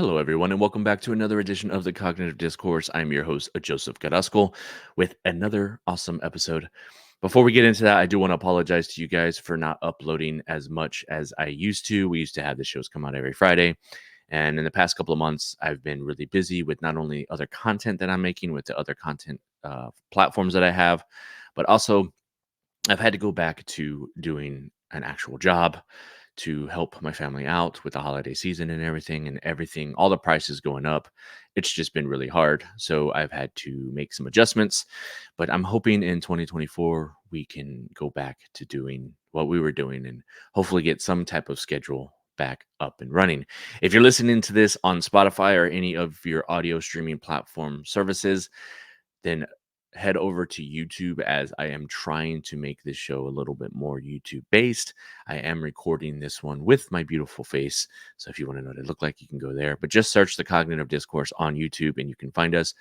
Hello, everyone, and welcome back to another edition of the Cognitive Discourse. I'm your host, Joseph Carrasco, with another awesome episode. Before we get into that, I do want to apologize to you guys for not uploading as much as I used to. We used to have the shows come out every Friday. And in the past couple of months, I've been really busy with not only other content that I'm making with the other content platforms that I have, but also I've had to go back to doing an actual job to help my family out with the holiday season and everything, all the prices going up. It's just been really hard. So I've had to make some adjustments, but I'm hoping in 2024 we can go back to doing what we were doing and hopefully get some type of schedule back up and running. If you're listening to this on Spotify or any of your audio streaming platform services, then head over to YouTube as I am trying to make this show a little bit more YouTube based. I am recording this one with my beautiful face. So if you want to know what it look like, you can go there. But just search the Cognitive Discourse on YouTube and you can find us.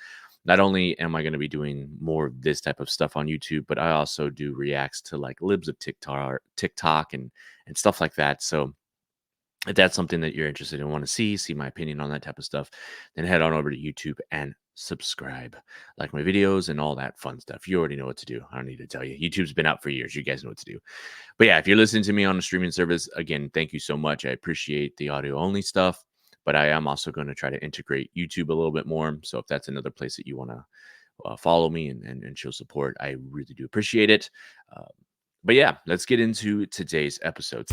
Not only am I going to be doing more of this type of stuff on YouTube, but I also do reacts to like libs of TikTok and stuff like that. So if that's something that you're interested in, want to see my opinion on that type of stuff, then head on over to YouTube and subscribe, like my videos and all that fun stuff. You already know what to do. I don't need to tell you. YouTube's been out for years. You guys know what to do. But yeah, if you're listening to me on a streaming service, again, thank you so much. I appreciate the audio only stuff, but I am also going to try to integrate YouTube a little bit more. So if that's another place that you want to follow me and show support, I really do appreciate it. But yeah, let's get into today's episode.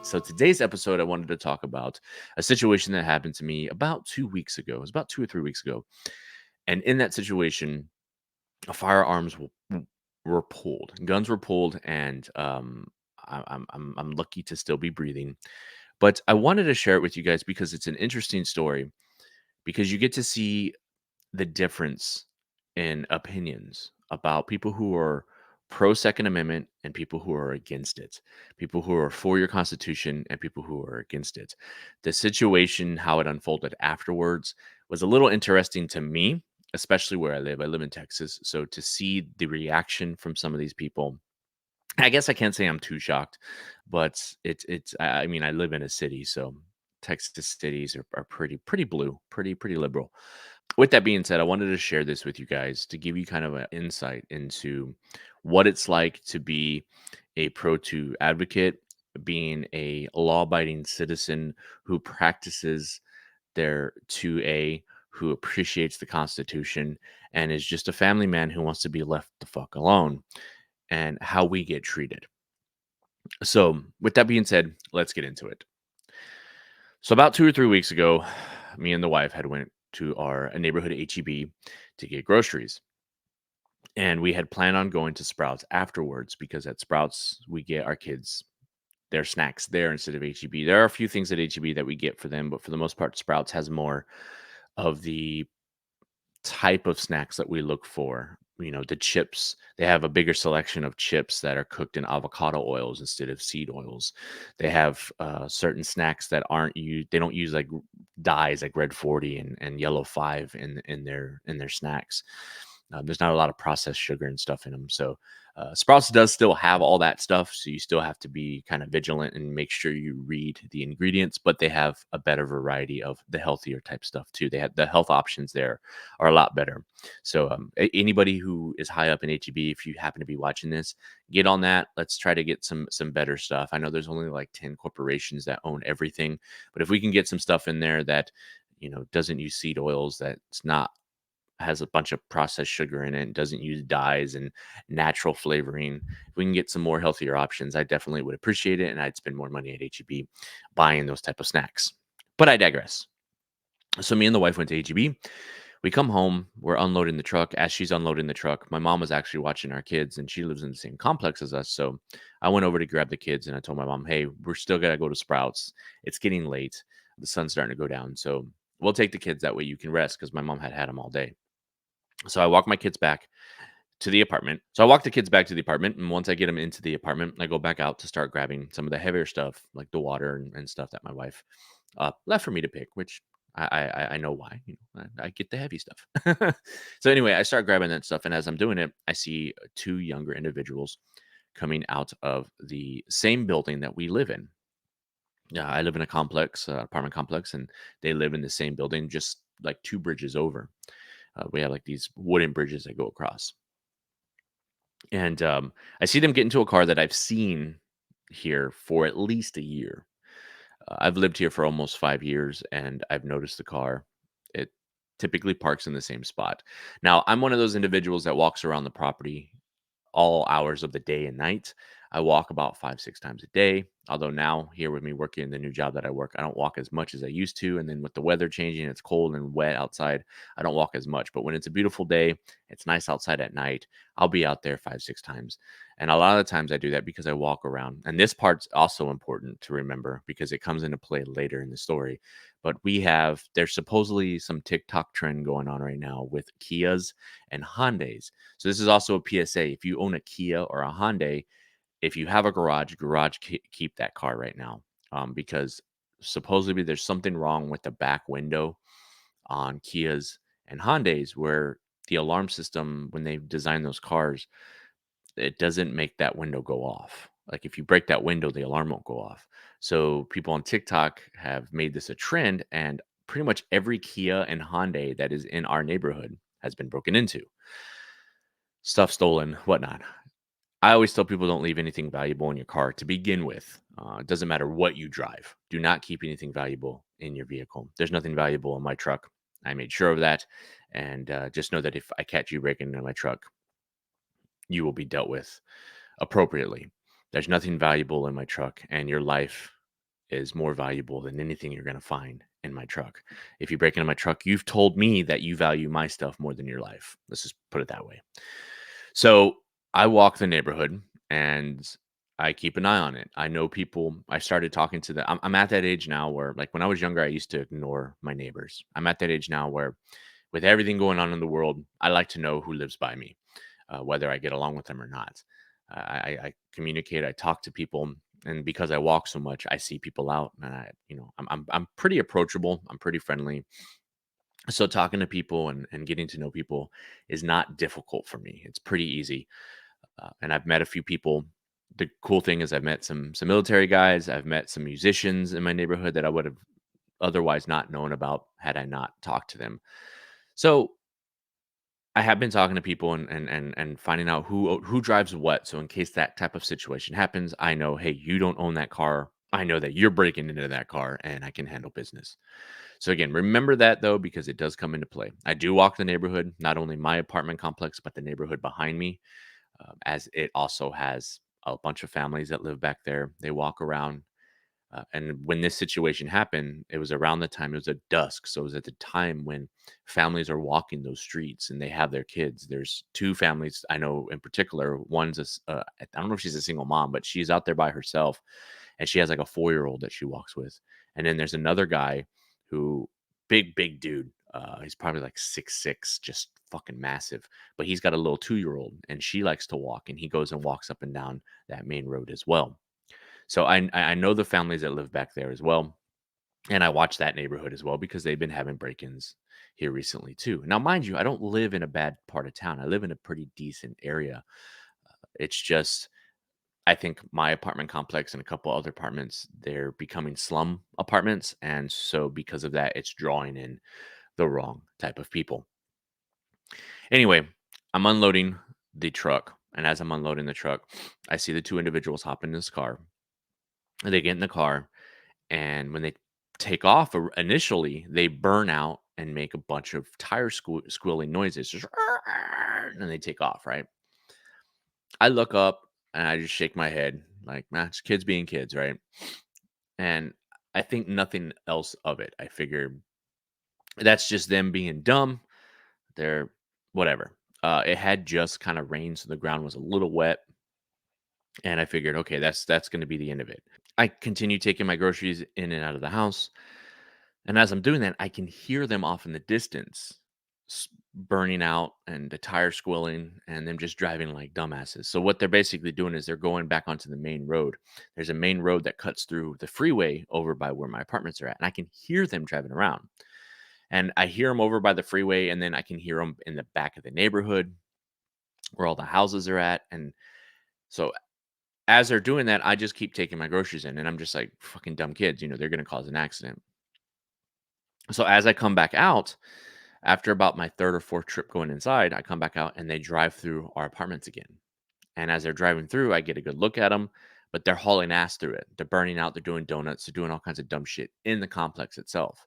So today's episode, I wanted to talk about a situation that happened to me about 2 weeks ago. It was about 2 or 3 weeks ago. And in that situation, firearms were pulled, guns were pulled, and I'm lucky to still be breathing. But I wanted to share it with you guys because it's an interesting story because you get to see the difference in opinions about people who are pro Second Amendment and people who are against it, people who are for your Constitution and people who are against it. The situation, how it unfolded afterwards, was a little interesting to me, especially where I live. I live in Texas. So to see the reaction from some of these people, I guess I can't say I'm too shocked, but I mean, I live in a city, so Texas cities are pretty blue, pretty liberal. With that being said, I wanted to share this with you guys to give you kind of an insight into what it's like to be a pro two advocate, being a law abiding citizen who practices their 2A, who appreciates the Constitution, and is just a family man who wants to be left the fuck alone, and how we get treated. So, with that being said, let's get into it. So, about 2 or 3 weeks ago, me and the wife had went to our neighborhood HEB to get groceries. And we had planned on going to Sprouts afterwards because at Sprouts we get our kids their snacks there instead of HEB. There are a few things at HEB that we get for them, but for the most part, Sprouts has more of the type of snacks that we look for. You know, the chips, they have a bigger selection of chips that are cooked in avocado oils instead of seed oils. They have certain snacks that aren't used, they don't use like dyes like red 40 and yellow 5 in their snacks. There's not a lot of processed sugar and stuff in them. So Sprouts does still have all that stuff. So you still have to be kind of vigilant and make sure you read the ingredients, but they have a better variety of the healthier type stuff too. They have the health options there are a lot better. So anybody who is high up in HEB, if you happen to be watching this, get on that. Let's try to get some better stuff. I know there's only like 10 corporations that own everything, but if we can get some stuff in there that, doesn't use seed oils, that's not has a bunch of processed sugar in it, doesn't use dyes and natural flavoring. If we can get some more healthier options, I definitely would appreciate it, and I'd spend more money at HEB buying those type of snacks. But I digress. So me and the wife went to HEB. We come home, we're unloading the truck. As she's unloading the truck, my mom was actually watching our kids, and she lives in the same complex as us. So I went over to grab the kids, and I told my mom, "Hey, we're still gotta go to Sprouts. It's getting late. The sun's starting to go down, so we'll take the kids. That way you can rest." Because my mom had them all day. So I walk my kids back to the apartment. So I walk the kids back to the apartment, and once I get them into the apartment, I go back out to start grabbing some of the heavier stuff, like the water and stuff that my wife left for me to pick, which I know why. I get the heavy stuff. So anyway, I start grabbing that stuff, and as I'm doing it, I see two younger individuals coming out of the same building that we live in. Yeah, I live in a complex, apartment complex, and they live in the same building, just like two bridges over. We have like these wooden bridges that go across. And I see them get into a car that I've seen here for at least a year. I've lived here for almost 5 years, and I've noticed the car. It typically parks in the same spot. Now, I'm one of those individuals that walks around the property all hours of the day and night. I walk about 5, 6 times a day. Although now, here with me working in the new job that I work, I don't walk as much as I used to. And then with the weather changing, it's cold and wet outside. I don't walk as much. But when it's a beautiful day, it's nice outside at night, I'll be out there 5, 6 times. And a lot of the times I do that because I walk around. And this part's also important to remember because it comes into play later in the story. But there's supposedly some TikTok trend going on right now with Kias and Hyundais. So this is also a PSA. If you own a Kia or a Hyundai, if you have a garage, keep that car right now, because supposedly there's something wrong with the back window on Kias and Hyundais where the alarm system, when they design those cars, it doesn't make that window go off. Like if you break that window, the alarm won't go off. So people on TikTok have made this a trend, and pretty much every Kia and Hyundai that is in our neighborhood has been broken into, stuff stolen, whatnot. I always tell people don't leave anything valuable in your car to begin with. It doesn't matter what you drive. Do not keep anything valuable in your vehicle. There's nothing valuable in my truck. I made sure of that. And just know that if I catch you breaking into my truck, you will be dealt with appropriately. There's nothing valuable in my truck, and your life is more valuable than anything you're going to find in my truck. If you break into my truck, you've told me that you value my stuff more than your life. Let's just put it that way. So I walk the neighborhood and I keep an eye on it. I know people. I started talking to them. I'm at that age now where, like, when I was younger, I used to ignore my neighbors. I'm at that age now where, with everything going on in the world, I like to know who lives by me, whether I get along with them or not. I communicate. I talk to people, and because I walk so much, I see people out, and I'm pretty approachable. I'm pretty friendly. So talking to people and getting to know people is not difficult for me. It's pretty easy, and I've met a few people. The cool thing is I've met some military guys. I've met some musicians in my neighborhood that I would have otherwise not known about had I not talked to them. So I have been talking to people and finding out who drives what. So in case that type of situation happens, I know, hey, you don't own that car. I know that you're breaking into that car, and I can handle business. So again, remember that though, because it does come into play. I do walk the neighborhood, not only my apartment complex, but the neighborhood behind me, as it also has a bunch of families that live back there. They walk around. And when this situation happened, it was around the time, it was at dusk. So it was at the time when families are walking those streets and they have their kids. There's two families I know in particular. I don't know if she's a single mom, but she's out there by herself, and she has like a 4-year-old that she walks with. And then there's another guy who, big dude. He's probably like 6'6", just fucking massive. But he's got a little 2-year-old, and she likes to walk, and he goes and walks up and down that main road as well. So I know the families that live back there as well, and I watch that neighborhood as well because they've been having break-ins here recently too. Now, mind you, I don't live in a bad part of town. I live in a pretty decent area. It's just I think my apartment complex and a couple other apartments, they're becoming slum apartments, and so because of that, it's drawing in the wrong type of people. Anyway, I'm unloading the truck, and as I'm unloading the truck, I see the two individuals hop in this car. And they get in the car, and when they take off, initially, they burn out and make a bunch of tire squealing noises, just and they take off, right? I look up and I just shake my head like, "Nah, it's kids being kids," right? And I think nothing else of it. I figure that's just them being dumb. They're whatever. It had just kind of rained, so the ground was a little wet, and I figured, okay, that's going to be the end of it. I continue taking my groceries in and out of the house, and as I'm doing that, I can hear them off in the distance, burning out, and the tire squealing, and them just driving like dumbasses. So what they're basically doing is they're going back onto the main road. There's a main road that cuts through the freeway over by where my apartments are at, and I can hear them driving around. And I hear them over by the freeway, and then I can hear them in the back of the neighborhood where all the houses are at. And so as they're doing that, I just keep taking my groceries in, and I'm just like, fucking dumb kids, they're going to cause an accident. So as I come back out, after about my third or fourth trip going inside, I come back out and they drive through our apartments again. And as they're driving through, I get a good look at them, but they're hauling ass through it. They're burning out, they're doing donuts, they're doing all kinds of dumb shit in the complex itself.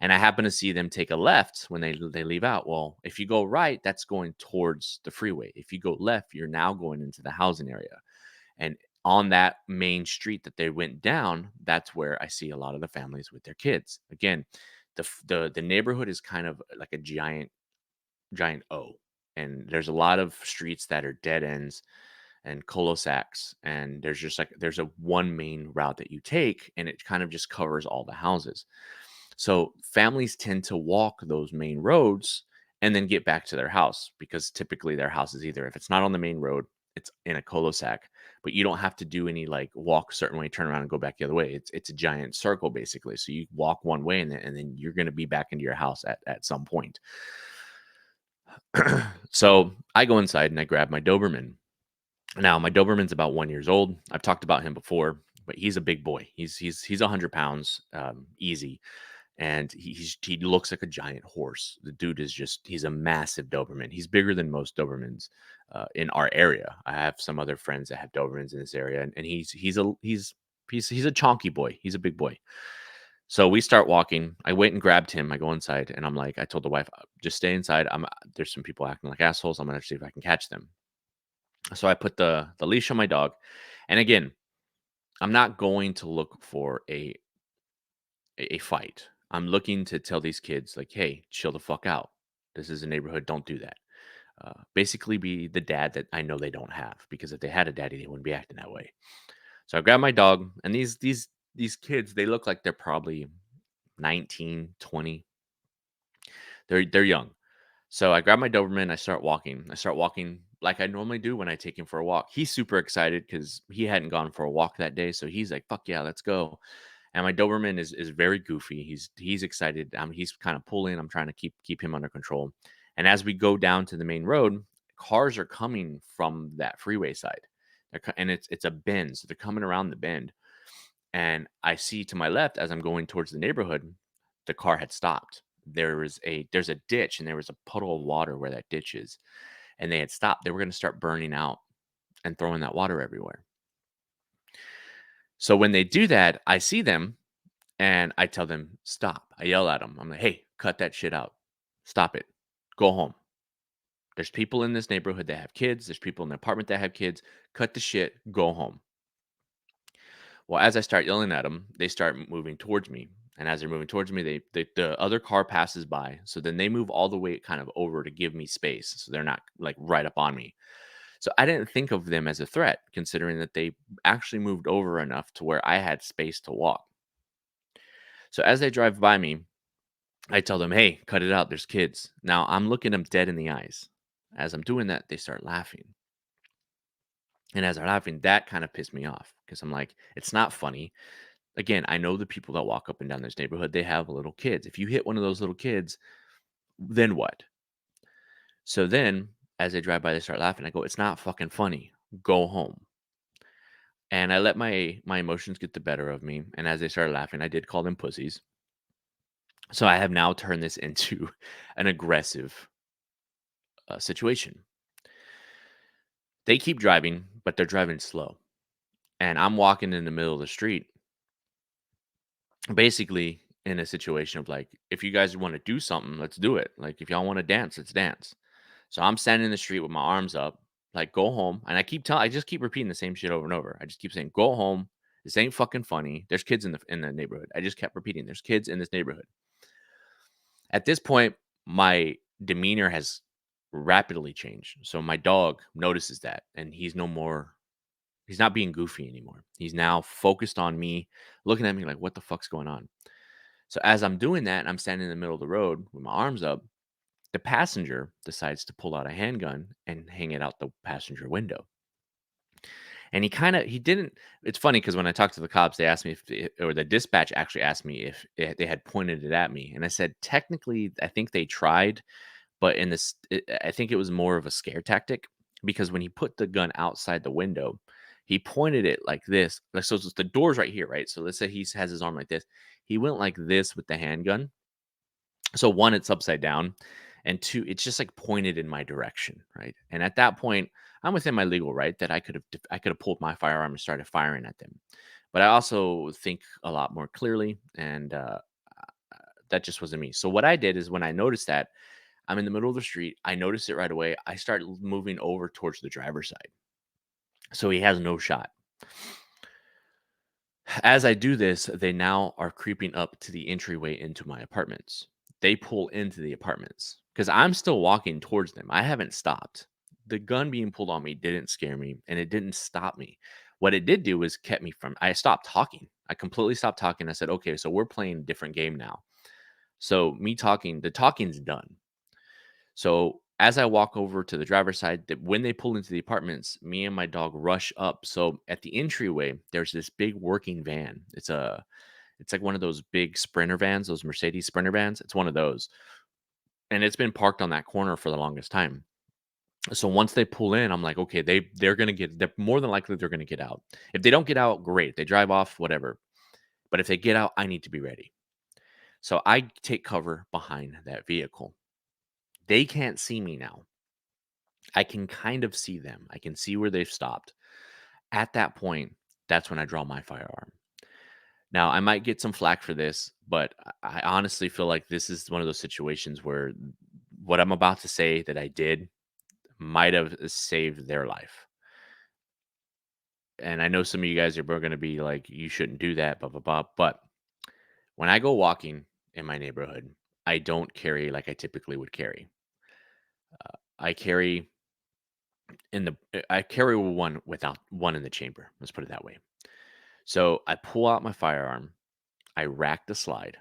And I happen to see them take a left when they leave out. Well, if you go right, that's going towards the freeway. If you go left, you're now going into the housing area. And on that main street that they went down, that's where I see a lot of the families with their kids. Again, the neighborhood is kind of like a giant O, and there's a lot of streets that are dead ends and cul-de-sacs, and there's a one main route that you take, and it kind of just covers all the houses. So families tend to walk those main roads and then get back to their house, because typically their house is either, if it's not on the main road, it's in a cul-de-sac, but you don't have to do any like walk a certain way, turn around and go back the other way. It's a giant circle basically. So you walk one way, and then you're going to be back into your house at some point. So I go inside and I grab my Doberman. Now my Doberman's about 1 years old. I've talked about him before, but he's a big boy. He's 100 pounds, easy, and he looks like a giant horse. The dude is he's a massive Doberman. He's bigger than most Dobermans in our area. I have some other friends that have Dobermans in this area, and he's a chonky boy. He's a big boy. So we start walking. I went and grabbed him. I go inside, and I'm like, I told the wife, just stay inside. There's some people acting like assholes. I'm gonna see if I can catch them. So I put the leash on my dog, and again, I'm not going to look for a fight. I'm looking to tell these kids, like, hey, chill the fuck out. This is a neighborhood. Don't do that. Basically, be the dad that I know they don't have, because if they had a daddy, they wouldn't be acting that way. So I grab my dog, and these kids, they look like they're probably 19, 20. They're young. So I grab my Doberman, I start walking. I start walking like I normally do when I take him for a walk. He's super excited because he hadn't gone for a walk that day. So he's like, fuck yeah, let's go. And my Doberman is very goofy. He's excited. He's kind of pulling. I'm trying to keep him under control. And as we go down to the main road, cars are coming from that freeway side. And it's a bend. So they're coming around the bend. And I see to my left, as I'm going towards the neighborhood, the car had stopped. There's a ditch, and there was a puddle of water where that ditch is, and they had stopped. They were going to start burning out and throwing that water everywhere. So when they do that, I see them and I tell them, stop. I yell at them. I'm like, hey, cut that shit out. Stop it. Go home. There's people in this neighborhood that have kids. There's people in the apartment that have kids. Cut the shit. Go home. Well, as I start yelling at them, they start moving towards me. And as they're moving towards me, the other car passes by. So then they move all the way kind of over to give me space. So they're not like right up on me. So I didn't think of them as a threat, considering that they actually moved over enough to where I had space to walk. So as they drive by me, I tell them, hey, cut it out. There's kids. Now I'm looking them dead in the eyes. As I'm doing that, they start laughing. And as they're laughing, that kind of pissed me off, because I'm like, it's not funny. Again, I know the people that walk up and down this neighborhood, they have little kids. If you hit one of those little kids, then what? So then, as they drive by, they start laughing. I go, it's not fucking funny. Go home. And I let my emotions get the better of me. And as they started laughing, I did call them pussies. So I have now turned this into an aggressive situation. They keep driving, but they're driving slow. And I'm walking in the middle of the street, basically in a situation of like, if you guys want to do something, let's do it. Like, if y'all want to dance, let's dance. So I'm standing in the street with my arms up, like, go home. And I just keep repeating the same shit over and over. I just keep saying, go home. This ain't fucking funny. There's kids in the neighborhood. I just kept repeating, there's kids in this neighborhood. At this point, my demeanor has rapidly changed. So my dog notices that, and he's not being goofy anymore. He's now focused on me, looking at me like, what the fuck's going on? So as I'm doing that, and I'm standing in the middle of the road with my arms up, the passenger decides to pull out a handgun and hang it out the passenger window. And he didn't. It's funny because when I talked to the cops, they asked me or the dispatch actually asked me if they had pointed it at me. And I said, technically, I think they tried, but I think it was more of a scare tactic because when he put the gun outside the window, he pointed it like this. Like, so the door's right here, right? So let's say he has his arm like this. He went like this with the handgun. So one, it's upside down, and two, it's just like pointed in my direction, right? And at that point, I'm within my legal right that I could have pulled my firearm and started firing at them. But I also think a lot more clearly, and that just wasn't me. So what I did is when I noticed that I'm in the middle of the street, I noticed it right away. I started moving over towards the driver's side, so he has no shot. As I do this, they now are creeping up to the entryway into my apartments. They pull into the apartments because I'm still walking towards them. I haven't stopped. The gun being pulled on me didn't scare me and it didn't stop me. What it did do is kept me from, I stopped talking. I completely stopped talking. I said, okay, so we're playing a different game now. So me talking, the talking's done. So as I walk over to the driver's side, when they pull into the apartments, me and my dog rush up. So at the entryway, there's this big working van. It's like one of those big Sprinter vans, those Mercedes Sprinter vans. It's one of those, and it's been parked on that corner for the longest time. So once they pull in, I'm like, okay, they're gonna get. They're more than likely they're gonna get out. If they don't get out, great. They drive off, whatever. But if they get out, I need to be ready. So I take cover behind that vehicle. They can't see me now. I can kind of see them. I can see where they've stopped. At that point, that's when I draw my firearm. Now, I might get some flack for this, but I honestly feel like this is one of those situations where what I'm about to say that I did might have saved their life. And I know some of you guys are going to be like, you shouldn't do that, blah, blah, blah. But when I go walking in my neighborhood, I don't carry like I typically would carry. I carry I carry one without one in the chamber. Let's put it that way. So I pull out my firearm. I rack the slide.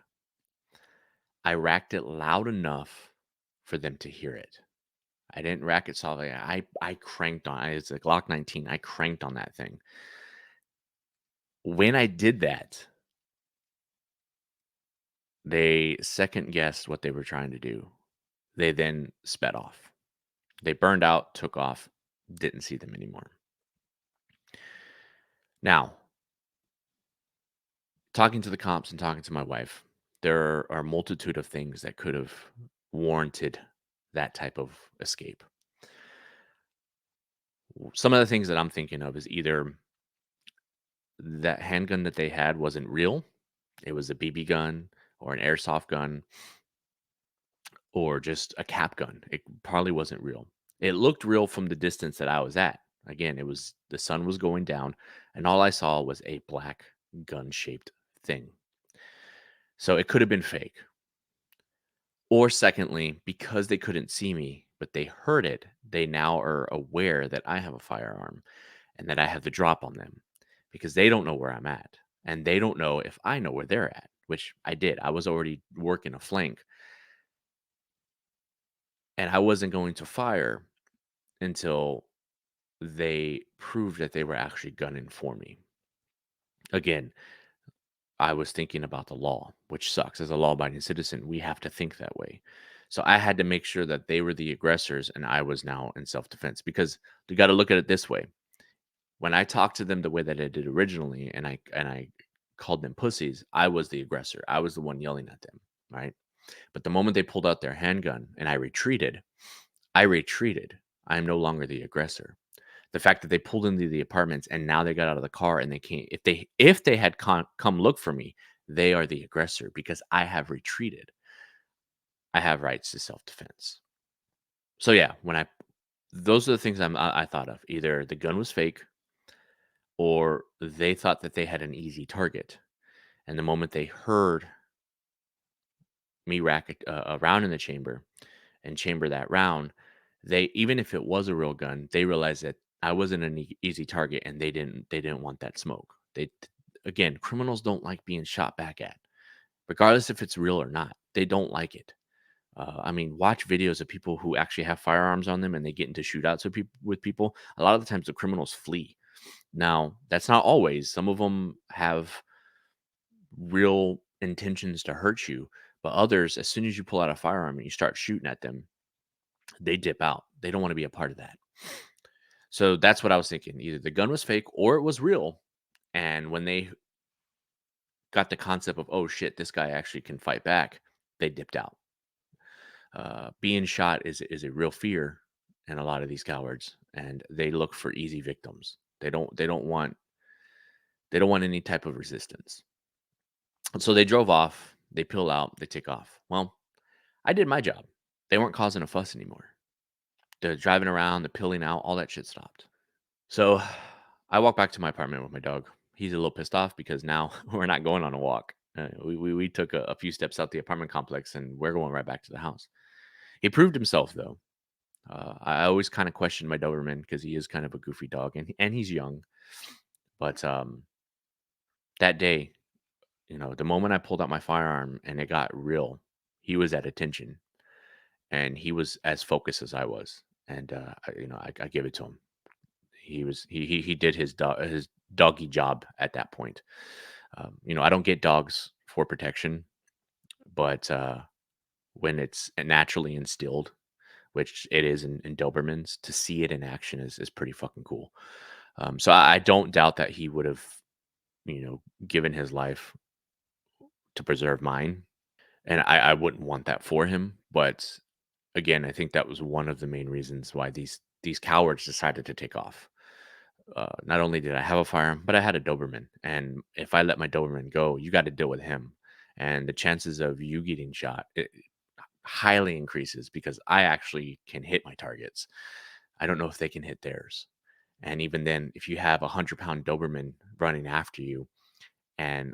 I racked it loud enough for them to hear it. I didn't rack it softly. I cranked on it's a Glock 19. I cranked on that thing. When I did that, they second guessed what they were trying to do. They then sped off. They burned out, took off, didn't see them anymore. Now, talking to the cops and talking to my wife, there are a multitude of things that could have warranted that type of escape. Some of the things that I'm thinking of is either that handgun that they had wasn't real, it was a BB gun or an airsoft gun or just a cap gun. It probably wasn't real. It looked real from the distance that I was at. Again, it was the sun was going down and all I saw was a black gun-shaped thing. So it could have been fake. Or secondly, because they couldn't see me, but they heard it, they now are aware that I have a firearm and that I have the drop on them because they don't know where I'm at. And they don't know if I know where they're at, which I did. I was already working a flank and I wasn't going to fire until they proved that they were actually gunning for me. Again, I was thinking about the law, which sucks. As a law abiding citizen, we have to think that way. So I had to make sure that they were the aggressors and I was now in self defense because you got to look at it this way. When I talked to them the way that I did originally and I called them pussies, I was the aggressor. I was the one yelling at them, right? But the moment they pulled out their handgun and I retreated, I retreated. I am no longer the aggressor. The fact that they pulled into the apartments and now they got out of the car and they came if they had come look for me, they are the aggressor because I have retreated. I have rights to self-defense. So yeah, when I those are the things I thought of. Either the gun was fake or they thought that they had an easy target. And the moment they heard me rack it around in the chamber, and chamber that round, they even if it was a real gun, they realized that I wasn't an easy target, and they didn't want that smoke. Again, criminals don't like being shot back at, regardless if it's real or not. They don't like it. I mean, watch videos of people who actually have firearms on them and they get into shootouts with people. A lot of the times, the criminals flee. Now, that's not always. Some of them have real intentions to hurt you, but others, as soon as you pull out a firearm and you start shooting at them, they dip out. They don't want to be a part of that. So that's what I was thinking. Either the gun was fake or it was real. And when they got the concept of, oh shit, this guy actually can fight back, they dipped out. Being shot is a real fear in a lot of these cowards, and they look for easy victims. They don't want any type of resistance. And so they drove off. They peel out. They take off. Well, I did my job. They weren't causing a fuss anymore. The driving around, the peeling out, all that shit stopped. So I walk back to my apartment with my dog. He's a little pissed off because now we're not going on a walk. We took a few steps out the apartment complex and we're going right back to the house. He proved himself though. I always kind of question my Doberman because he is kind of a goofy dog and he's young. But that day, the moment I pulled out my firearm and it got real, he was at attention and he was as focused as I was. And I give it to him. He did his doggy job at that point. I don't get dogs for protection, but when it's naturally instilled, which it is in Dobermans, to see it in action is pretty fucking cool. So I don't doubt that he would have, given his life to preserve mine, and I wouldn't want that for him. But again, I think that was one of the main reasons why these cowards decided to take off. Not only did I have a firearm, but I had a Doberman, and if I let my Doberman go, you got to deal with him, and the chances of you getting shot it highly increases because I actually can hit my targets. I don't know if they can hit theirs. And even then, if you have 100-pound Doberman running after you and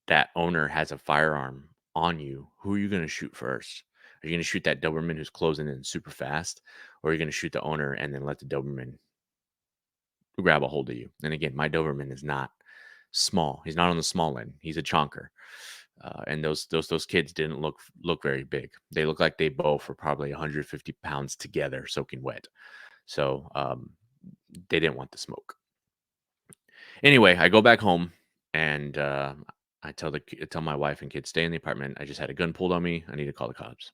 that owner has a firearm on you, who are you going to shoot first? Are you going to shoot that Doberman who's closing in super fast? Or are you going to shoot the owner and then let the Doberman grab a hold of you? And again, my Doberman is not small. He's not on the small end. He's a chonker. And those kids didn't look very big. They look like they both were probably 150 pounds together, soaking wet. So they didn't want the smoke. Anyway, I go back home and I tell my wife and kids stay in the apartment. I just had a gun pulled on me. I need to call the cops.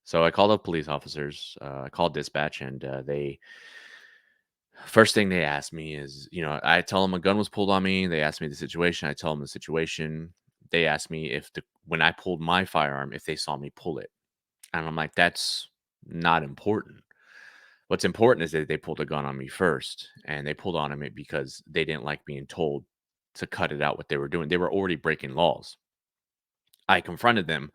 So I called up police officers. I called dispatch, and they first thing they asked me is, I tell them a gun was pulled on me. They asked me the situation. I tell them the situation. They asked me if when I pulled my firearm, if they saw me pull it, and I'm like, that's not important. What's important is that they pulled a gun on me first, and they pulled on me because they didn't like being told to cut it out what they were doing. They were already breaking laws. I confronted them.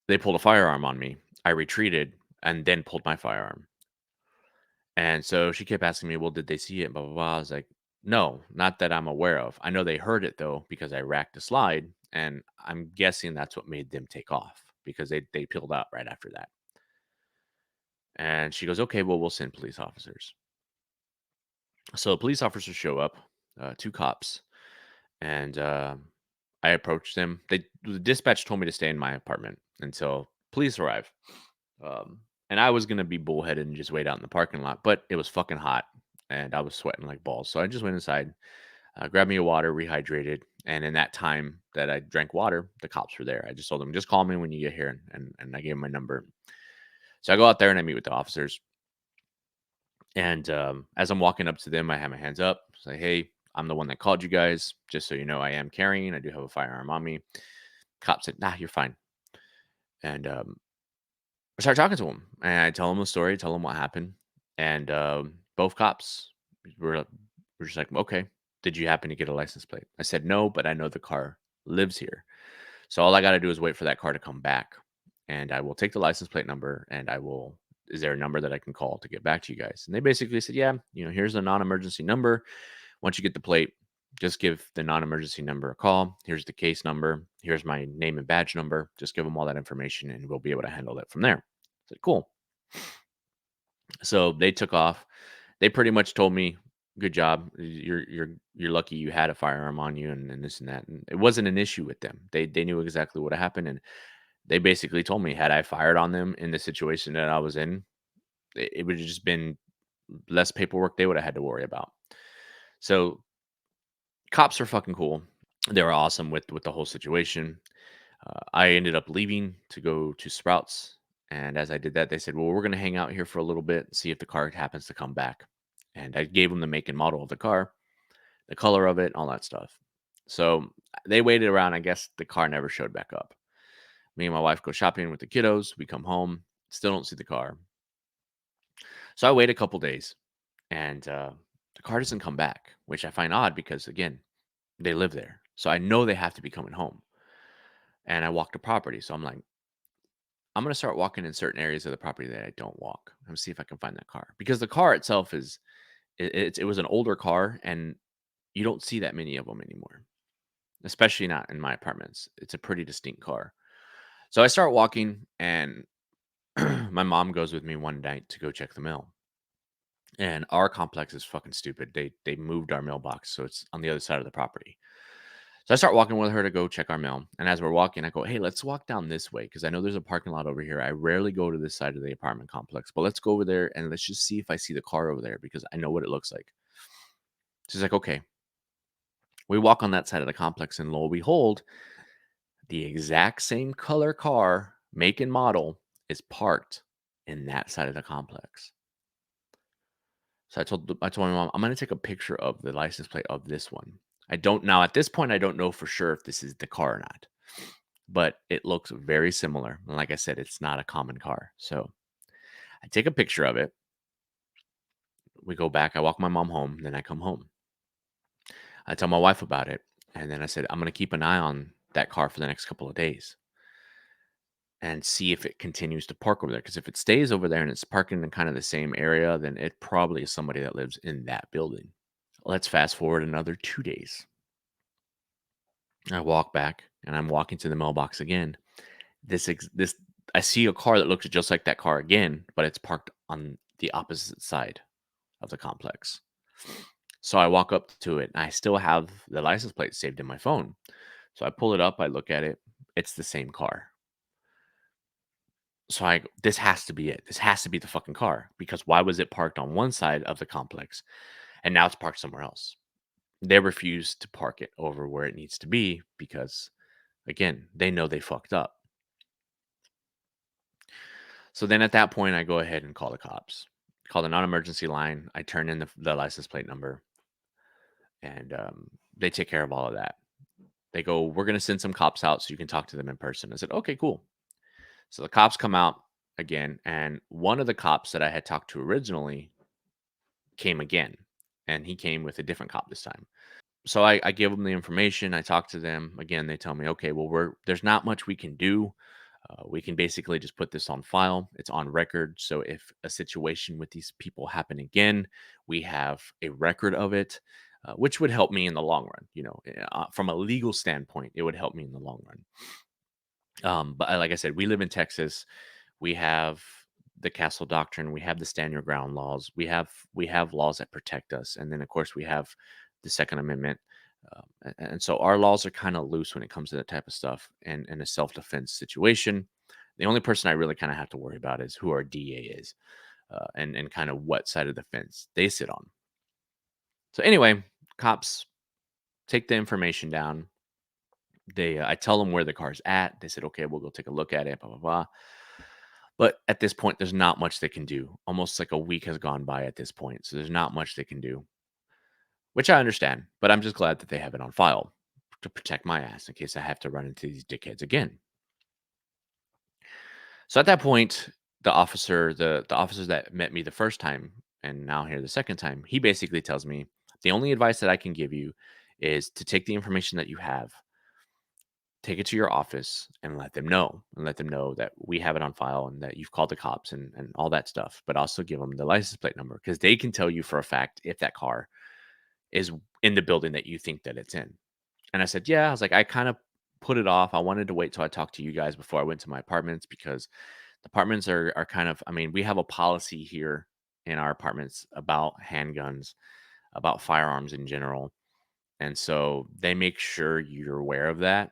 They pulled a firearm on me. I retreated and then pulled my firearm. And so she kept asking me, well, did they see it? Blah, blah, blah. I was like, no, not that I'm aware of. I know they heard it though, because I racked a slide. And I'm guessing that's what made them take off because they peeled out right after that. And she goes, okay, well, we'll send police officers. So police officers show up, two cops, and I approached them. The dispatch told me to stay in my apartment until police arrive. And I was gonna be bullheaded and just wait out in the parking lot, but it was fucking hot, and I was sweating like balls. So I just went inside, grabbed me a water, rehydrated, and in that time that I drank water, the cops were there. I just told them, just call me when you get here, and I gave them my number. So I go out there and I meet with the officers. And as I'm walking up to them, I have my hands up, say, "Hey, I'm the one that called you guys. Just so you know, I am carrying. I do have a firearm on me." Cop said, "Nah, you're fine." And I start talking to him, and I tell him the story, tell him what happened, and both cops were were just like, "Okay, did you happen to get a license plate?" I said, "No, but I know the car lives here, so all I got to do is wait for that car to come back, and I will take the license plate number, and I will. Is there a number that I can call to get back to you guys?" And they basically said, "Yeah, here's a non-emergency number. Once you get the plate, just give the non-emergency number a call. Here's the case number. Here's my name and badge number. Just give them all that information, and we'll be able to handle it from there." said, "Cool." So they took off. They pretty much told me, "Good job. You're lucky you had a firearm on you and this and that." And it wasn't an issue with them. They knew exactly what happened, and they basically told me had I fired on them in the situation that I was in, it would have just been less paperwork they would have had to worry about. So cops are fucking cool. They were awesome with the whole situation. I ended up leaving to go to Sprouts, and as I did that, they said, "Well, we're going to hang out here for a little bit and see if the car happens to come back." And I gave them the make and model of the car, the color of it, all that stuff. So they waited around. I guess the car never showed back up. Me and my wife go shopping with the kiddos. We come home, still don't see the car. So I wait a couple days, and the car doesn't come back, which I find odd because again, they live there, so I know they have to be coming home. And I walk the property, so I'm like, I'm gonna start walking in certain areas of the property that I don't walk. I'm gonna see if I can find that car because the car itself is it was an older car, and you don't see that many of them anymore, especially not in my apartments. It's a pretty distinct car. So I start walking, and my mom goes with me one night to go check the mail. And our complex is fucking stupid. They moved our mailbox, so it's on the other side of the property. So I start walking with her to go check our mail. And as we're walking, I go, "Hey, let's walk down this way because I know there's a parking lot over here. I rarely go to this side of the apartment complex, but let's go over there and let's just see if I see the car over there because I know what it looks like." She's like, "Okay." We walk on that side of the complex, and lo and behold, the exact same color car, make and model, is parked in that side of the complex. So I told my mom, "I'm gonna take a picture of the license plate of this one." I don't now at this point I don't know for sure if this is the car or not, but it looks very similar. And like I said, it's not a common car. So I take a picture of it. We go back. I walk my mom home. Then I come home. I tell my wife about it. And then I said, I'm going to keep an eye on that car for the next couple of days and see if it continues to park over there. Because if it stays over there and it's parking in kind of the same area, then it probably is somebody that lives in that building. Let's fast forward another 2 days. I walk back and I'm walking to the mailbox again. This I see a car that looks just like that car again, but it's parked on the opposite side of the complex. So I walk up to it and I still have the license plate saved in my phone. So I pull it up, I look at it. It's the same car. So this has to be it. This has to be the fucking car because why was it parked on one side of the complex and now it's parked somewhere else? They refuse to park it over where it needs to be because again, they know they fucked up. So then at that point, I go ahead and call the cops, call the non-emergency line. I turn in the license plate number, and they take care of all of that. They go, "We're going to send some cops out so you can talk to them in person." I said, "Okay, cool." So the cops come out again, and one of the cops that I had talked to originally came again, and he came with a different cop this time. So I give them the information. I talk to them again. They tell me, "Okay, well, there's not much we can do. We can basically just put this on file. It's on record. So if a situation with these people happen again, we have a record of it, which would help me in the long run. From a legal standpoint, it would help me in the long run. But like I said, we live in Texas. We have the castle doctrine. We have the stand your ground laws. We have laws that protect us, and then of course we have the Second Amendment. And so our laws are kind of loose when it comes to that type of stuff. And in a self defense situation, the only person I really kind of have to worry about is who our DA is, and kind of what side of the fence they sit on. So anyway, cops take the information down. I tell them where the car's at. They said, "Okay, we'll go take a look at it." Blah blah blah. But at this point, there's not much they can do. Almost like a week has gone by at this point, so there's not much they can do, which I understand. But I'm just glad that they have it on file to protect my ass in case I have to run into these dickheads again. So at that point, the officers that met me the first time and now here the second time, he basically tells me the only advice that I can give you is to take the information that you have, take it to your office and let them know that we have it on file and that you've called the cops and all that stuff, but also give them the license plate number because they can tell you for a fact if that car is in the building that you think that it's in. And I said, yeah, I was like, I kind of put it off. I wanted to wait till I talked to you guys before I went to my apartments because Apartments are kind of, I mean, we have a policy here in our apartments about handguns, about firearms in general, and so they make sure you're aware of that.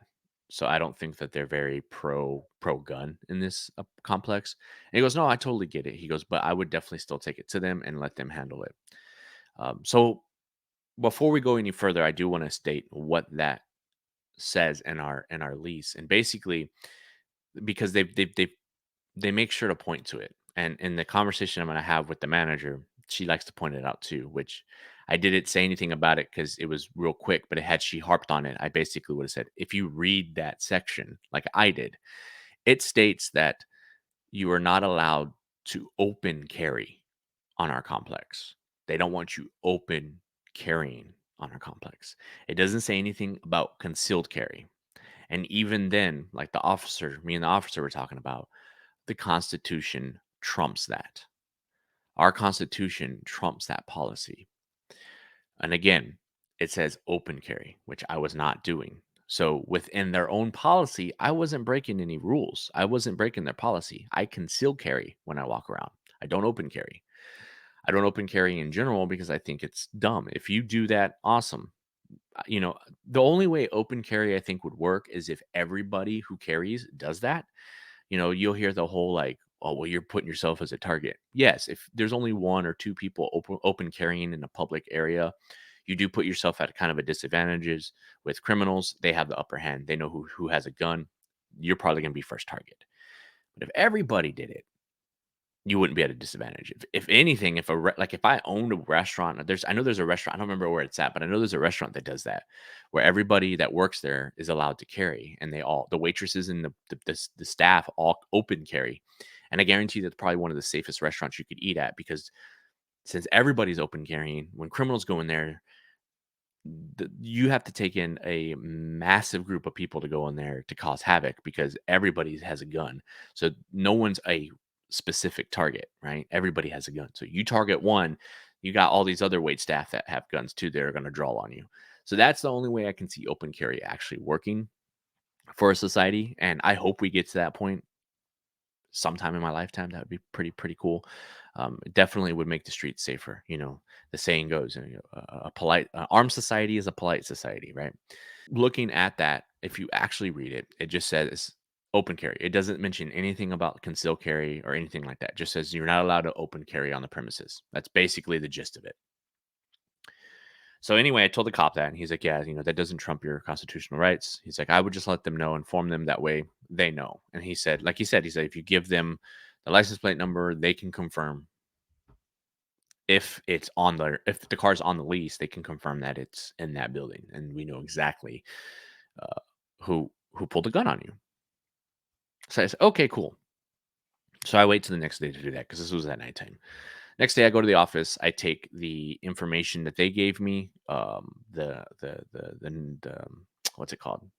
So I don't think that they're very pro gun in this complex. And he goes, "No, I totally get it." He goes, "But I would definitely still take it to them and let them handle it." So before we go any further, I do want to state what that says in our lease, and basically because they make sure to point to it. And in the conversation I'm going to have with the manager, she likes to point it out too, which I didn't say anything about it because it was real quick. But had she harped on it, I basically would have said, if you read that section like I did, it states that you are not allowed to open carry on our complex. They don't want you open carrying on our complex. It doesn't say anything about concealed carry. And even then, like me and the officer were talking about, the Constitution trumps that. Our Constitution trumps that policy. And again, it says open carry, which I was not doing. So within their own policy, I wasn't breaking any rules. I wasn't breaking their policy. I conceal carry when I walk around. I don't open carry. I don't open carry in general because I think it's dumb. If you do that, awesome. You know, the only way open carry I think would work is if everybody who carries does that. You know, you'll hear the whole like, "Oh, well, you're putting yourself as a target." Yes, if there's only one or two people open carrying in a public area, you do put yourself at kind of a disadvantages. With criminals, they have the upper hand. They know who has a gun. You're probably going to be first target. But if everybody did it, you wouldn't be at a disadvantage. If anything, like if I owned a restaurant, I know there's a restaurant. I don't remember where it's at, but I know there's a restaurant that does that, where everybody that works there is allowed to carry, and the waitresses and the staff all open carry, and I guarantee that's probably one of the safest restaurants you could eat at because since everybody's open carrying, when criminals go in there, you have to take in a massive group of people to go in there to cause havoc because everybody has a gun. So no one's a specific target, right? Everybody has a gun. So you target one, you got all these other wait staff that have guns too that are going to draw on you. So that's the only way I can see open carry actually working for a society. And I hope we get to that point sometime in my lifetime. That would be pretty cool. It definitely would make the streets safer. You know, the saying goes, you know, a polite armed society is a polite society, right? Looking at that, if you actually read it, it just says open carry. It doesn't mention anything about concealed carry or anything like that. It just says you're not allowed to open carry on the premises. That's basically the gist of it. So anyway, I told the cop that, and he's like, "Yeah, you know, that doesn't trump your constitutional rights." He's like, "I would just let them know, inform them that way they know." And he said, like he said, if you give them the license plate number, they can confirm if the car's on the lease, they can confirm that it's in that building, and we know exactly uh, who pulled a gun on you. So I said, "Okay, cool." So I wait till the next day to do that because this was at nighttime. Next day, I go to the office. I take the information that they gave me, what's it called,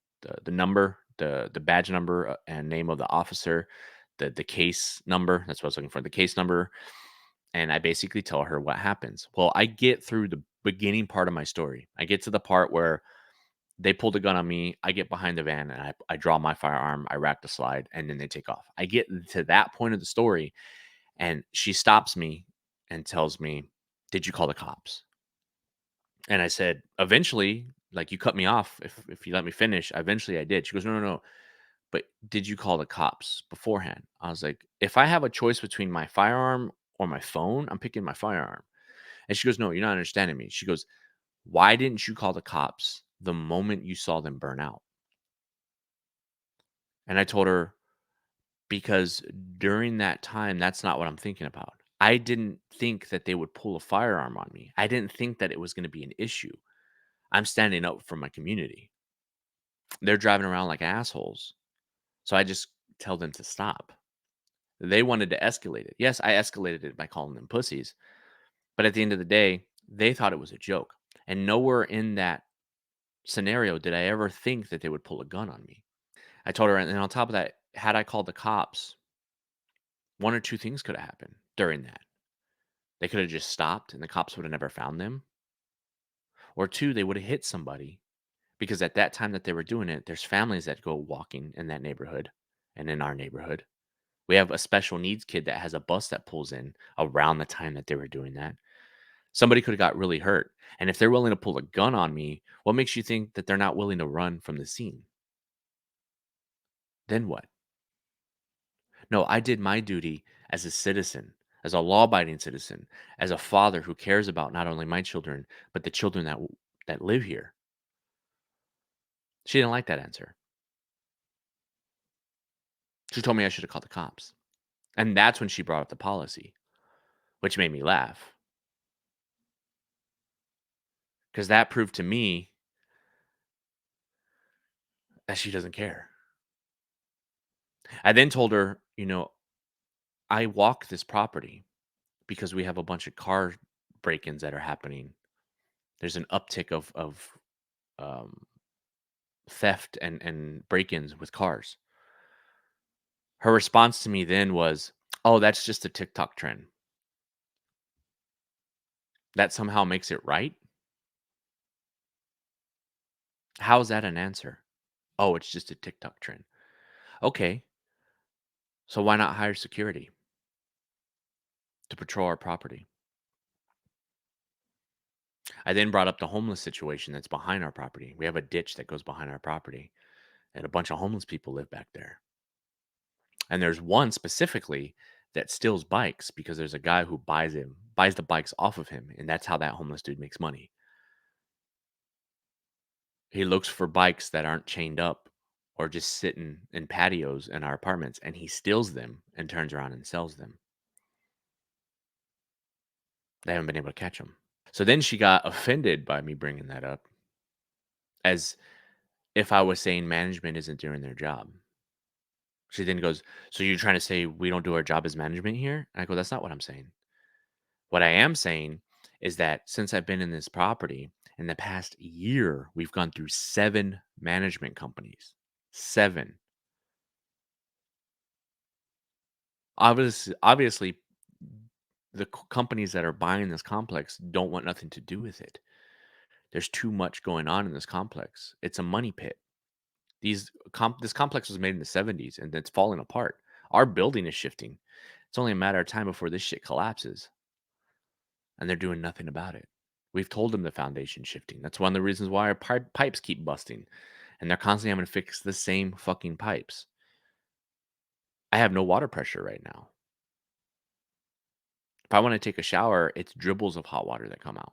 the number, the badge number, and name of the officer, the case number. That's what I was looking for. The case number, and I basically tell her what happens. Well, I get through the beginning part of my story. I get to the part where they pulled a gun on me. I get behind the van and I draw my firearm. I rack the slide, and then they take off. I get to that point of the story, and she stops me and tells me, "Did you call the cops?" And I said, "Eventually, like you cut me off. If you let me finish, eventually I did." She goes, "No, no, no. But did you call the cops beforehand?" I was like, "If I have a choice between my firearm or my phone, I'm picking my firearm." And she goes, "No, you're not understanding me." She goes, "Why didn't you call the cops the moment you saw them burn out?" And I told her, because during that time, that's not what I'm thinking about. I didn't think that they would pull a firearm on me. I didn't think that it was going to be an issue. I'm standing up for my community. They're driving around like assholes. So I just tell them to stop. They wanted to escalate it. Yes, I escalated it by calling them pussies. But at the end of the day, they thought it was a joke. And nowhere in that scenario did I ever think that they would pull a gun on me. I told her, and then on top of that, had I called the cops, one or two things could have happened during that. They could have just stopped and the cops would have never found them. Or two, they would have hit somebody because at that time that they were doing it, there's families that go walking in that neighborhood and in our neighborhood. We have a special needs kid that has a bus that pulls in around the time that they were doing that. Somebody could have got really hurt. And if they're willing to pull a gun on me, what makes you think that they're not willing to run from the scene? Then what? No, I did my duty as a citizen, as a law-abiding citizen, as a father who cares about not only my children, but the children that live here. She didn't like that answer. She told me I should have called the cops. And that's when she brought up the policy, which made me laugh because that proved to me that she doesn't care. I then told her, I walk this property because we have a bunch of car break-ins that are happening. There's an uptick of um, theft and break-ins with cars. Her response to me then was, "Oh, that's just a TikTok trend." That somehow makes it right? How is that an answer? "Oh, it's just a TikTok trend." Okay, so why not hire security to patrol our property? I then brought up the homeless situation that's behind our property. We have a ditch that goes behind our property, and a bunch of homeless people live back there. And there's one specifically that steals bikes because there's a guy who buys the bikes off of him, and that's how that homeless dude makes money. He looks for bikes that aren't chained up or just sitting in patios in our apartments, and he steals them and turns around and sells them. They haven't been able to catch him. So then she got offended by me bringing that up as if I was saying management isn't doing their job. She then goes, "So you're trying to say we don't do our job as management here?" And I go, "That's not what I'm saying. What I am saying is that since I've been in this property, in the past year, we've gone through 7 management companies. 7. Obviously, the companies that are buying this complex don't want nothing to do with it. There's too much going on in this complex. It's a money pit. This complex was made in the 70s and it's falling apart. Our building is shifting. It's only a matter of time before this shit collapses, and they're doing nothing about it. We've told them the foundation shifting. That's one of the reasons why our pipes keep busting, and they're constantly having to fix the same fucking pipes. I have no water pressure right now. If I want to take a shower, it's dribbles of hot water that come out.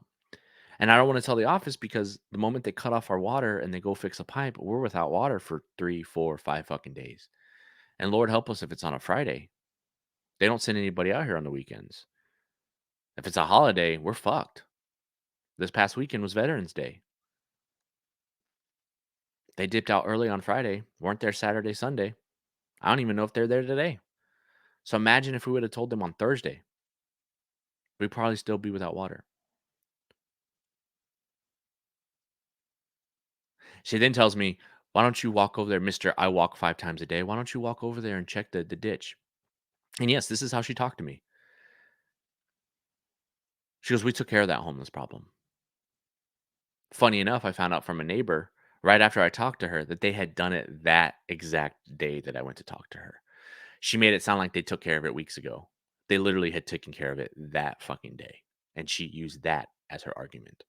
And I don't want to tell the office because the moment they cut off our water and they go fix a pipe, we're without water for 3, 4, 5 fucking days. And Lord help us if it's on a Friday. They don't send anybody out here on the weekends. If it's a holiday, we're fucked. This past weekend was Veterans Day. They dipped out early on Friday, weren't there Saturday, Sunday. I don't even know if they're there today. So imagine if we would have told them on Thursday, we'd probably still be without water. She then tells me, "Why don't you walk over there, Mister? I walk 5 times a day. Why don't you walk over there and check the ditch?" And yes, this is how she talked to me. She goes, "We took care of that homeless problem." Funny enough, I found out from a neighbor right after I talked to her that they had done it that exact day that I went to talk to her. She made it sound like they took care of it weeks ago. They literally had taken care of it that fucking day. And she used that as her argument.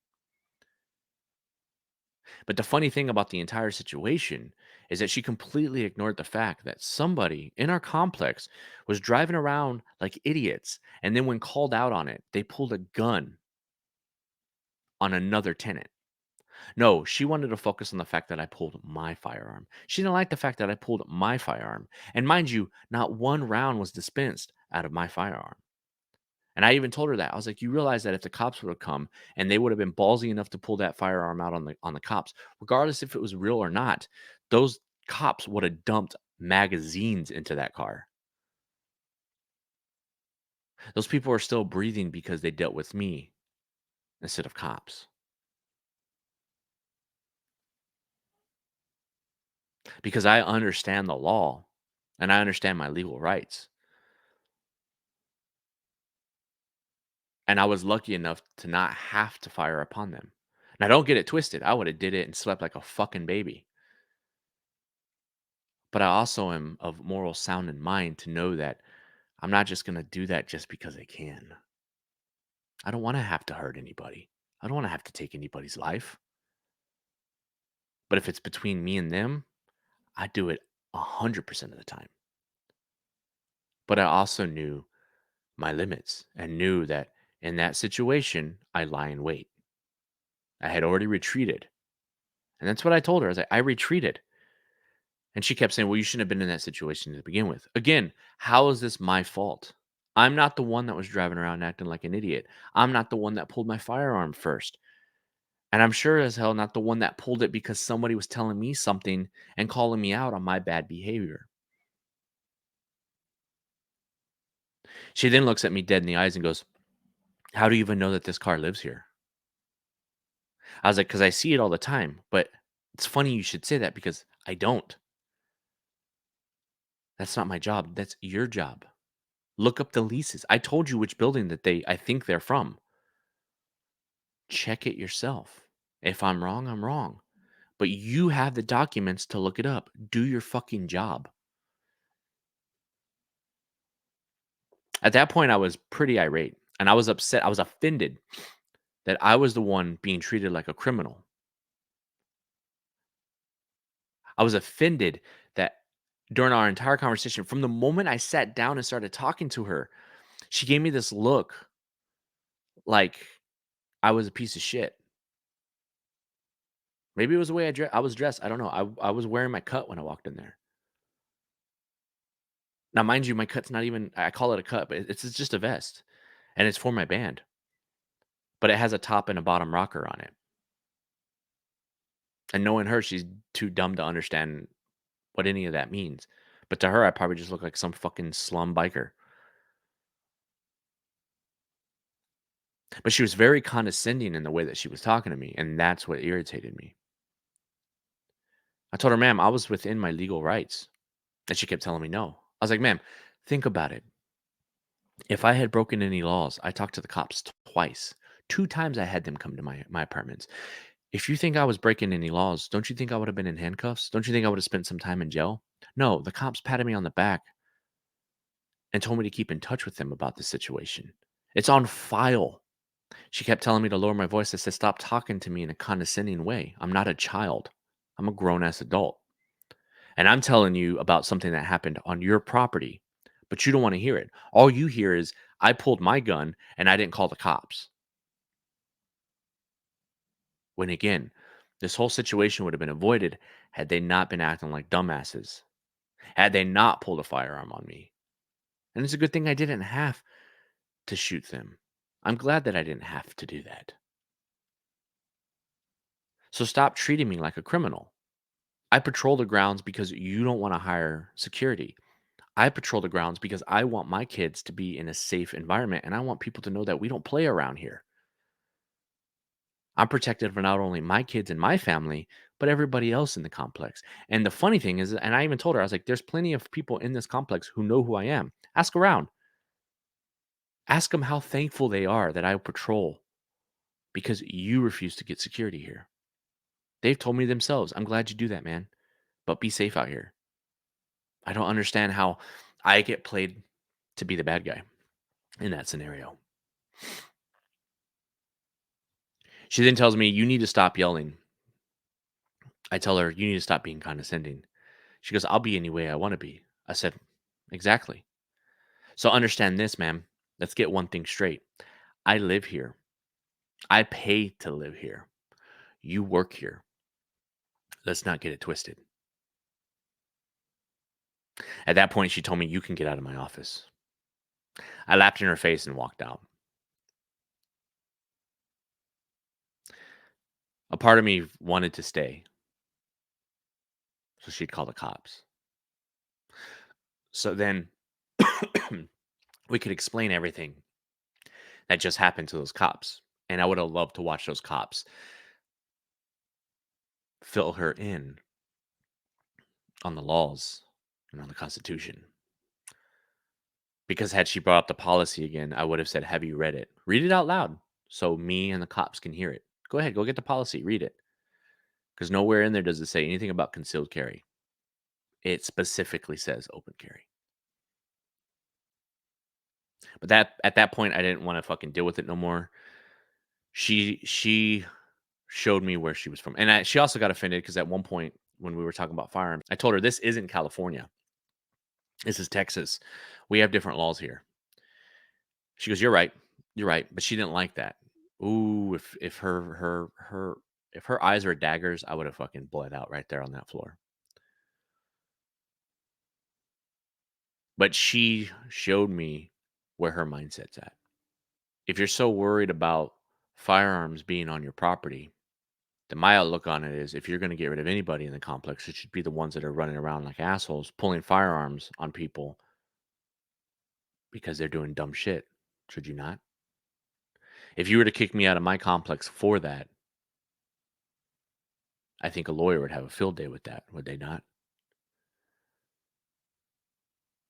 But the funny thing about the entire situation is that she completely ignored the fact that somebody in our complex was driving around like idiots. And then when called out on it, they pulled a gun on another tenant. No, she wanted to focus on the fact that I pulled my firearm. She didn't like the fact that I pulled my firearm. And mind you, not one round was dispensed out of my firearm. And I even told her that. I was like, "You realize that if the cops would have come and they would have been ballsy enough to pull that firearm out on the cops, regardless if it was real or not, those cops would have dumped magazines into that car. Those people are still breathing because they dealt with me instead of cops. Because I understand the law and I understand my legal rights. And I was lucky enough to not have to fire upon them. Now don't get it twisted. I would have did it and slept like a fucking baby. but I also am of moral sound in mind to know that I'm not just going to do that just because I can. I don't want to have to hurt anybody. I don't want to have to take anybody's life. But if it's between me and them, I do it 100% of the time. But I also knew my limits and knew that in that situation, I lie in wait. I had already retreated. And that's what I told her. I was like, I retreated. And she kept saying, well, you shouldn't have been in that situation to begin with. Again, how is this my fault? I'm not the one that was driving around acting like an idiot. I'm not the one that pulled my firearm first. And I'm sure as hell not the one that pulled it because somebody was telling me something and calling me out on my bad behavior. She then looks at me dead in the eyes and goes, how do you even know that this car lives here? I was like, because I see it all the time. But it's funny you should say that because I don't. That's not my job. That's your job. Look up the leases. I told you which building that I think they're from. Check it yourself. If I'm wrong, I'm wrong. But you have the documents to look it up. Do your fucking job. At that point, I was pretty irate and I was upset. I was offended that I was the one being treated like a criminal. I was offended that during our entire conversation, from the moment I sat down and started talking to her, she gave me this look like I was a piece of shit. Maybe it was the way I was dressed. I don't know. I was wearing my cut when I walked in there. Now, mind you, my cut's not even, I call it a cut, but it's just a vest and it's for my band, but it has a top and a bottom rocker on it. And knowing her, she's too dumb to understand what any of that means. But to her, I probably just look like some fucking slum biker. But she was very condescending in the way that she was talking to me, and that's what irritated me. I told her, ma'am, I was within my legal rights. And she kept telling me no. I was like, ma'am, think about it. If I had broken any laws, I talked to the cops twice. Two times I had them come to my apartments. If you think I was breaking any laws, don't you think I would have been in handcuffs? Don't you think I would have spent some time in jail? No, the cops patted me on the back and told me to keep in touch with them about the situation. It's on file. She kept telling me to lower my voice. I said, stop talking to me in a condescending way. I'm not a child. I'm a grown ass adult. And I'm telling you about something that happened on your property, but you don't want to hear it. All you hear is, I pulled my gun and I didn't call the cops. When again, this whole situation would have been avoided had they not been acting like dumbasses, had they not pulled a firearm on me. And it's a good thing I didn't have to shoot them. I'm glad that I didn't have to do that. So stop treating me like a criminal. I patrol the grounds because you don't want to hire security. I patrol the grounds because I want my kids to be in a safe environment and I want people to know that we don't play around here. I'm protected for not only my kids and my family, but everybody else in the complex. And the funny thing is, and I even told her, I was like, there's plenty of people in this complex who know who I am. Ask around. Ask them how thankful they are that I patrol because you refuse to get security here. They've told me themselves, I'm glad you do that, man, but be safe out here. I don't understand how I get played to be the bad guy in that scenario. She then tells me, you need to stop yelling. I tell her, you need to stop being condescending. She goes, I'll be any way I want to be. I said, exactly. So understand this, ma'am. Let's get one thing straight. I live here. I pay to live here. You work here. Let's not get it twisted. At that point, she told me, you can get out of my office. I laughed in her face and walked out. A part of me wanted to stay so she'd call the cops. So then we could explain everything that just happened to those cops. And I would have loved to watch those cops fill her in on the laws and on the Constitution. Because had she brought up the policy again, I would have said, have you read it? Read it out loud so me and the cops can hear it. Go ahead, go get the policy, read it. Because nowhere in there does it say anything about concealed carry. it specifically says open carry. But that at that point, I didn't wanna fucking deal with it no more. She showed me where she was from, and she also got offended because at one point when we were talking about firearms, I told her, "This isn't California. This is Texas. We have different laws here." She goes, you're right," but she didn't like that. Ooh, if her eyes were daggers, I would have fucking bled out right there on that floor. But she showed me where her mindset's at. If you're so worried about firearms being on your property, then my outlook on it is if you're going to get rid of anybody in the complex, it should be the ones that are running around like assholes, pulling firearms on people because they're doing dumb shit. Should you not? If you were to kick me out of my complex for that, I think a lawyer would have a field day with that, would they not?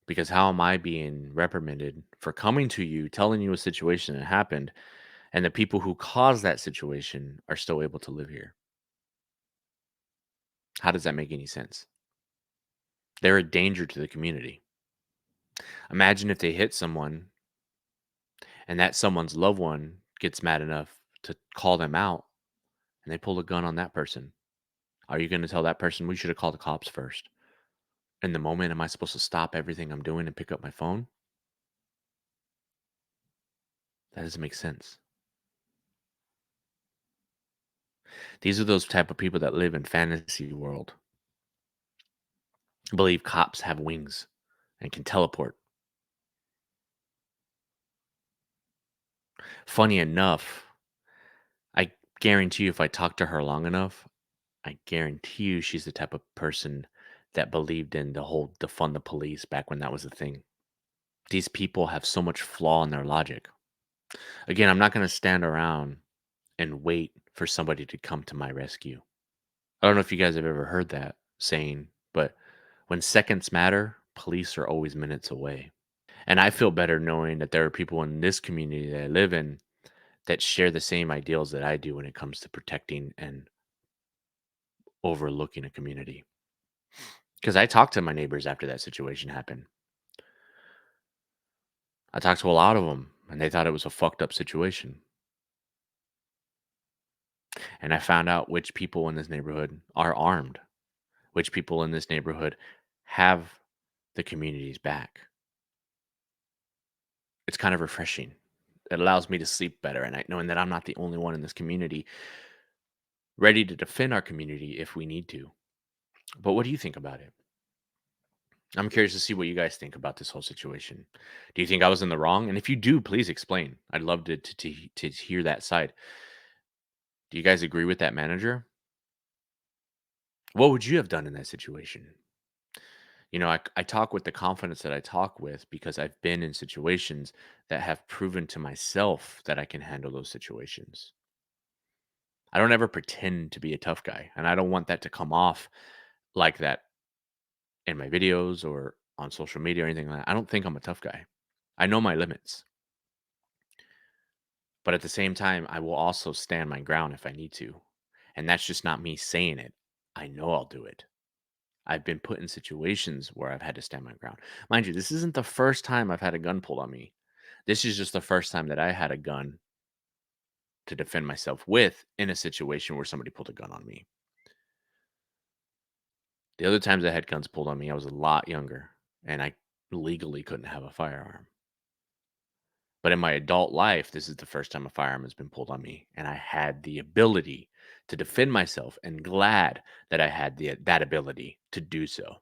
Because how am I being reprimanded for coming to you, telling you a situation that happened, and the people who caused that situation are still able to live here? How does that make any sense? They're a danger to the community. Imagine if they hit someone and that someone's loved one gets mad enough to call them out and they pull a gun on that person. Are you going to tell that person we should have called the cops first? In the moment, am I supposed to stop everything I'm doing and pick up my phone? That doesn't make sense. These are those type of people that live in fantasy world, believe cops have wings and can teleport. Funny enough, I guarantee you if I talk to her long enough, I guarantee you she's the type of person that believed in the whole defund the police back when that was a thing. These people have so much flaw in their logic. Again, I'm not going to stand around and wait for somebody to come to my rescue. I don't know if you guys have ever heard that saying, but when seconds matter, police are always minutes away. And I feel better knowing that there are people in this community that I live in that share the same ideals that I do when it comes to protecting and overlooking a community. Because I talked to my neighbors after that situation happened. I talked to a lot of them, and they thought it was a fucked up situation. And I found out which people in this neighborhood are armed, which people in this neighborhood have the community's back. It's kind of refreshing. It allows me to sleep better at night, knowing that I'm not the only one in this community ready to defend our community if we need to. But what do you think about it? I'm curious to see what you guys think about this whole situation. Do you think I was in the wrong? And if you do, please explain. I'd love to hear that side. Do you guys agree with that manager? What would you have done in that situation? I talk with the confidence that I talk with because I've been in situations that have proven to myself that I can handle those situations. I don't ever pretend to be a tough guy, and I don't want that to come off like that in my videos or on social media or anything like that. I don't think I'm a tough guy. I know my limits, but at the same time, I will also stand my ground if I need to. And that's just not me saying it. I know I'll do it. I've been put in situations where I've had to stand my ground. Mind you, this isn't the first time I've had a gun pulled on me. This is just the first time that I had a gun to defend myself with in a situation where somebody pulled a gun on me. The other times I had guns pulled on me, I was a lot younger and I legally couldn't have a firearm. But in my adult life, this is the first time a firearm has been pulled on me, and I had the ability to defend myself, and glad that I had that ability to do so.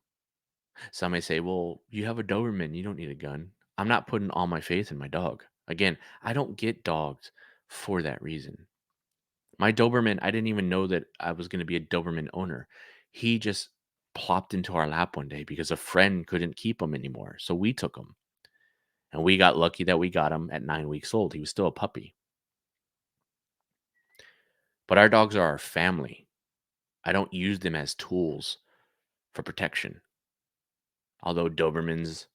Some may say, "Well, you have a Doberman, you don't need a gun." I'm not putting all my faith in my dog. Again, I don't get dogs for that reason. My Doberman, I didn't even know that I was going to be a Doberman owner. He just plopped into our lap one day because a friend couldn't keep him anymore, so we took him. And we got lucky that we got him at 9 weeks old. He was still a puppy. But our dogs are our family. I don't use them as tools for protection. Although Dobermans,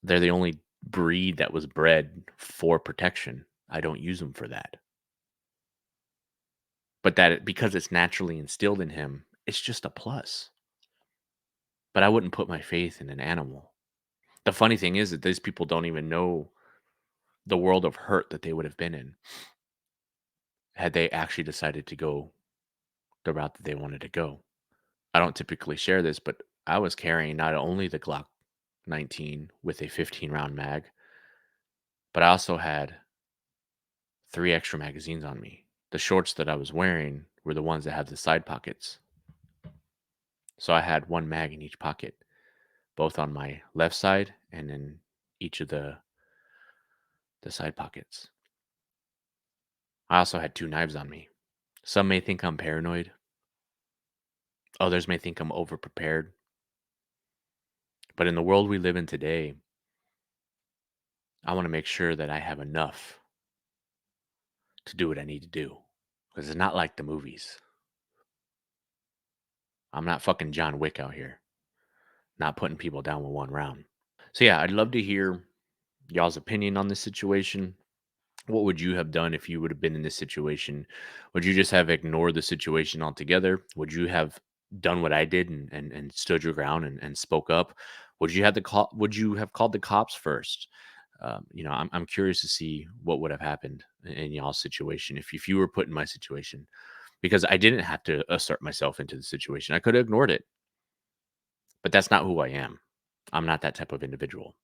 they're the only breed that was bred for protection. I don't use them for that. But that because it's naturally instilled in him, it's just a plus. but I wouldn't put my faith in an animal. The funny thing is that these people don't even know the world of hurt that they would have been in had they actually decided to go the route that they wanted to go. I don't typically share this, but I was carrying not only the Glock 19 with a 15 round mag, but I also had 3 extra magazines on me. The shorts that I was wearing were the ones that had the side pockets. So I had 1 mag in each pocket, both on my left side and in each of the side pockets. I also had 2 knives on me. Some may think I'm paranoid. Others may think I'm overprepared. But in the world we live in today, I want to make sure that I have enough to do what I need to do. Because it's not like the movies. I'm not fucking John Wick out here, not putting people down with 1 round. So yeah, I'd love to hear y'all's opinion on this situation. What would you have done if you would have been in this situation? Would you just have ignored the situation altogether? Would you have done what I did and stood your ground and spoke up? Would you have called the cops first? I'm curious to see what would have happened in y'all's situation if you were put in my situation, because I didn't have to assert myself into the situation. I could have ignored it, but that's not who I am. I'm not that type of individual.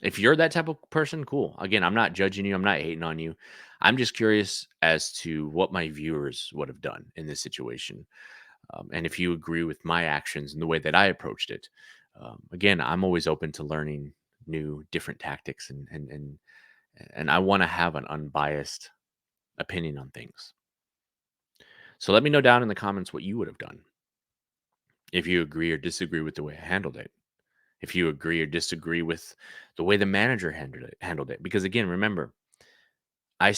If you're that type of person, cool. Again, I'm not judging you. I'm not hating on you. I'm just curious as to what my viewers would have done in this situation. And if you agree with my actions and the way that I approached it. Again, I'm always open to learning new, different tactics, and I want to have an unbiased opinion on things. So let me know down in the comments what you would have done if you agree or disagree with the way I handled it. If you agree or disagree with the way the manager handled it. Because again, remember, I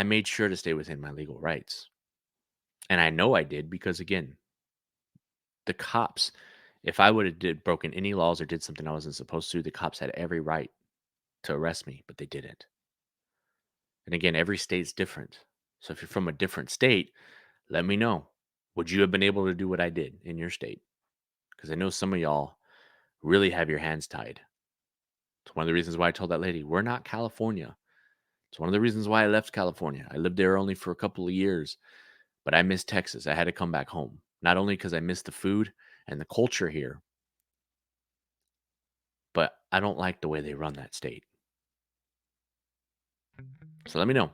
made sure to stay within my legal rights. And I know I did because again, the cops, if I would have did broken any laws or did something I wasn't supposed to, the cops had every right to arrest me, but they didn't. And again, every state's different. So if you're from a different state, let me know. Would you have been able to do what I did in your state? Because I know some of y'all really have your hands tied. It's one of the reasons why I told that lady, we're not California. It's one of the reasons why I left California. I lived there only for a couple of years, but I miss Texas. I had to come back home. Not only because I miss the food and the culture here, but I don't like the way they run that state. So let me know.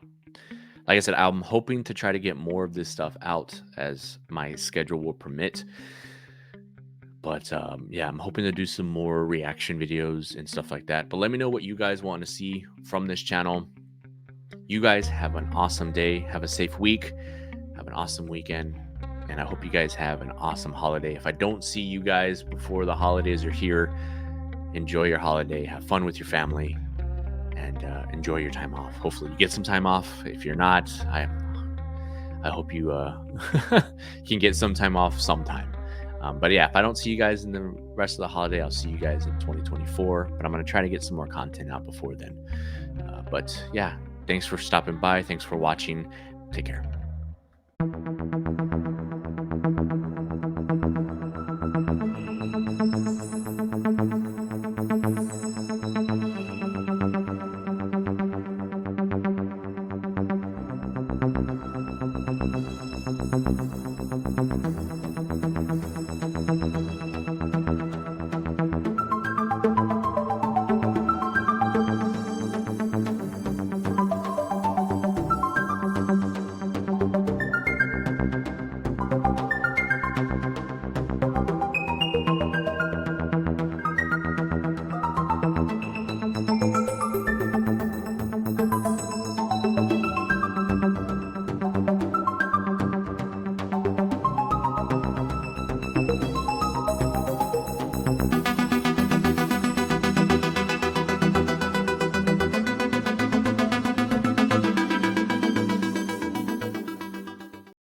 Like I said, I'm hoping to try to get more of this stuff out as my schedule will permit. But yeah, I'm hoping to do some more reaction videos and stuff like that. But let me know what you guys want to see from this channel. You guys have an awesome day. Have a safe week. Have an awesome weekend. And I hope you guys have an awesome holiday. If I don't see you guys before the holidays are here, enjoy your holiday. Have fun with your family and enjoy your time off. Hopefully, you get some time off. If you're not, I hope you can get some time off sometime. But yeah, if I don't see you guys in the rest of the holiday, I'll see you guys in 2024. But I'm going to try to get some more content out before then. But yeah, thanks for stopping by. Thanks for watching. Take care.